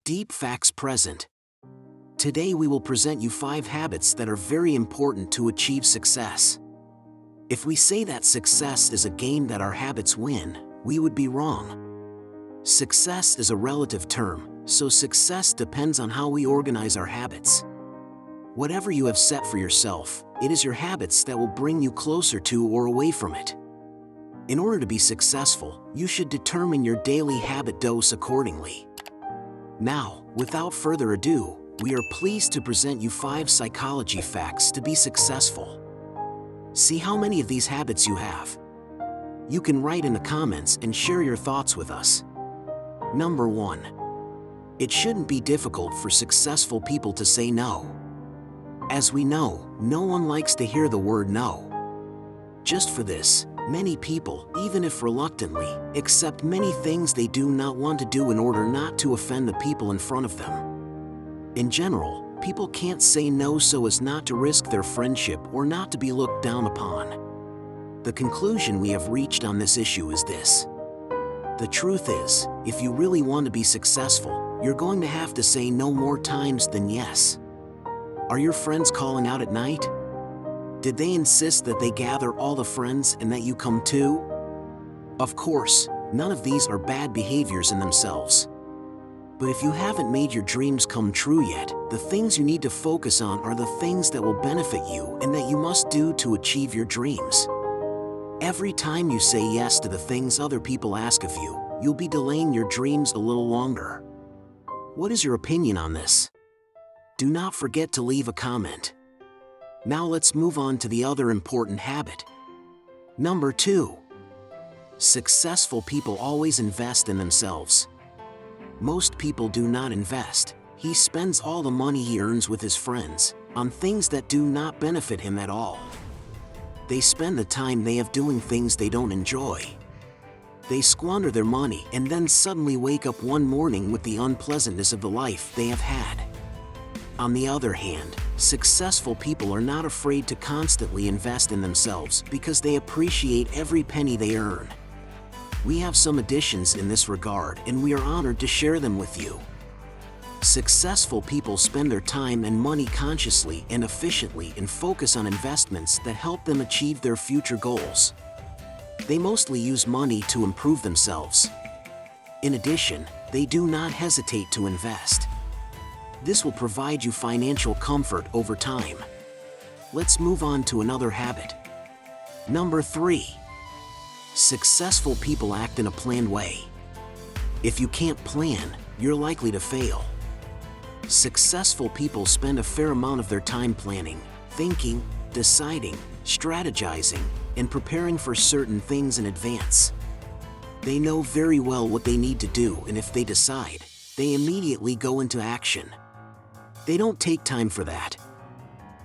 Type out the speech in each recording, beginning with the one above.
Deep facts present. Today we will present you 5 habits that are very important to achieve success. If we say that success is a game that our habits win, we would be wrong. Success is a relative term, so success depends on how we organize our habits. Whatever you have set for yourself, it is your habits that will bring you closer to or away from it. In order to be successful, you should determine your daily habit dose accordingly. Now, without further ado, we are pleased to present you 5 psychology facts to be successful. See how many of these habits you have. You can write in the comments and share your thoughts with us. Number 1. It shouldn't be difficult for successful people to say no. As we know, no one likes to hear the word no. Just for this, many people, even if reluctantly, accept many things they do not want to do in order not to offend the people in front of them. In general, people can't say no so as not to risk their friendship or not to be looked down upon. The conclusion we have reached on this issue is this. The truth is, if you really want to be successful, you're going to have to say no more times than yes. Are your friends calling out at night? Did they insist that they gather all the friends and that you come too? Of course, none of these are bad behaviors in themselves. But if you haven't made your dreams come true yet, the things you need to focus on are the things that will benefit you and that you must do to achieve your dreams. Every time you say yes to the things other people ask of you, you'll be delaying your dreams a little longer. What is your opinion on this? Do not forget to leave a comment. Now let's move on to the other important habit. Number 2. Successful people always invest in themselves. Most people do not invest. He spends all the money he earns with his friends on things that do not benefit him at all. They spend the time they have doing things they don't enjoy. They squander their money and then suddenly wake up one morning with the unpleasantness of the life they have had. On the other hand, successful people are not afraid to constantly invest in themselves because they appreciate every penny they earn. We have some additions in this regard and we are honored to share them with you. Successful people spend their time and money consciously and efficiently and focus on investments that help them achieve their future goals. They mostly use money to improve themselves. In addition, they do not hesitate to invest. This will provide you financial comfort over time. Let's move on to another habit. Number 3. Successful people act in a planned way. If you can't plan, you're likely to fail. Successful people spend a fair amount of their time planning, thinking, deciding, strategizing, and preparing for certain things in advance. They know very well what they need to do, and if they decide, they immediately go into action. They don't take time for that.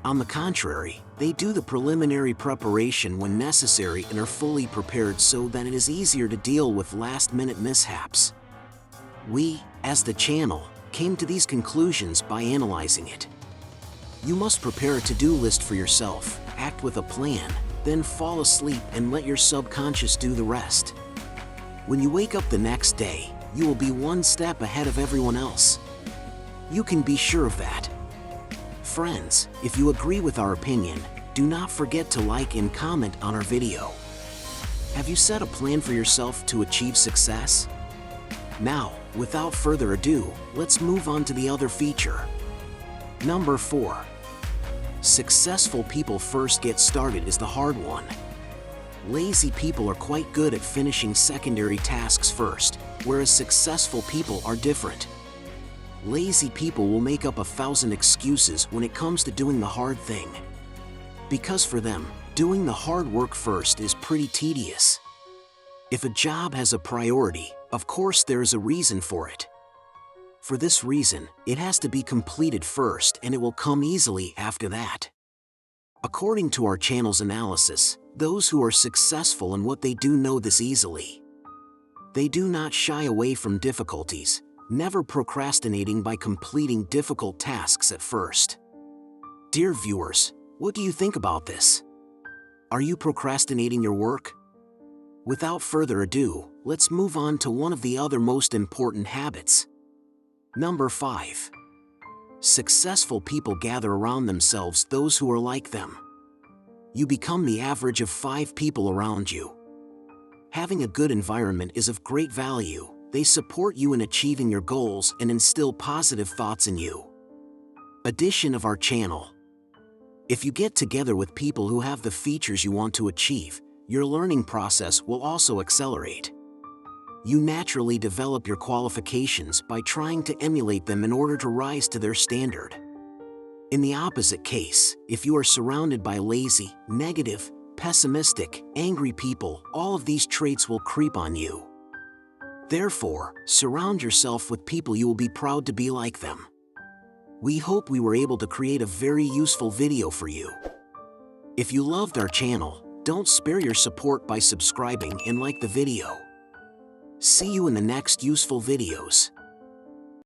On the contrary, they do the preliminary preparation when necessary and are fully prepared so that it is easier to deal with last-minute mishaps. We, as the channel, came to these conclusions by analyzing it. You must prepare a to-do list for yourself, act with a plan, then fall asleep and let your subconscious do the rest. When you wake up the next day, you will be one step ahead of everyone else. You can be sure of that. Friends, if you agree with our opinion, do not forget to like and comment on our video. Have you set a plan for yourself to achieve success? Now, without further ado, let's move on to the other feature. Number 4. Successful people first get started is the hard one. Lazy people are quite good at finishing secondary tasks first, whereas successful people are different. Lazy people will make up 1,000 excuses when it comes to doing the hard thing. Because for them, doing the hard work first is pretty tedious. If a job has a priority, of course there is a reason for it. For this reason, it has to be completed first and it will come easily after that. According to our channel's analysis, those who are successful in what they do know this easily. They do not shy away from difficulties, never procrastinating by completing difficult tasks at first. Dear viewers, what do you think about this? Are you procrastinating your work? Without further ado, let's move on to one of the other most important habits. Number 5. Successful people gather around themselves those who are like them. You become the average of 5 people around you. Having a good environment is of great value. They support you in achieving your goals and instill positive thoughts in you. Addition of our channel. If you get together with people who have the features you want to achieve, your learning process will also accelerate. You naturally develop your qualifications by trying to emulate them in order to rise to their standard. In the opposite case, if you are surrounded by lazy, negative, pessimistic, angry people, all of these traits will creep on you. Therefore, surround yourself with people you will be proud to be like them. We hope we were able to create a very useful video for you. If you loved our channel, don't spare your support by subscribing and like the video. See you in the next useful videos.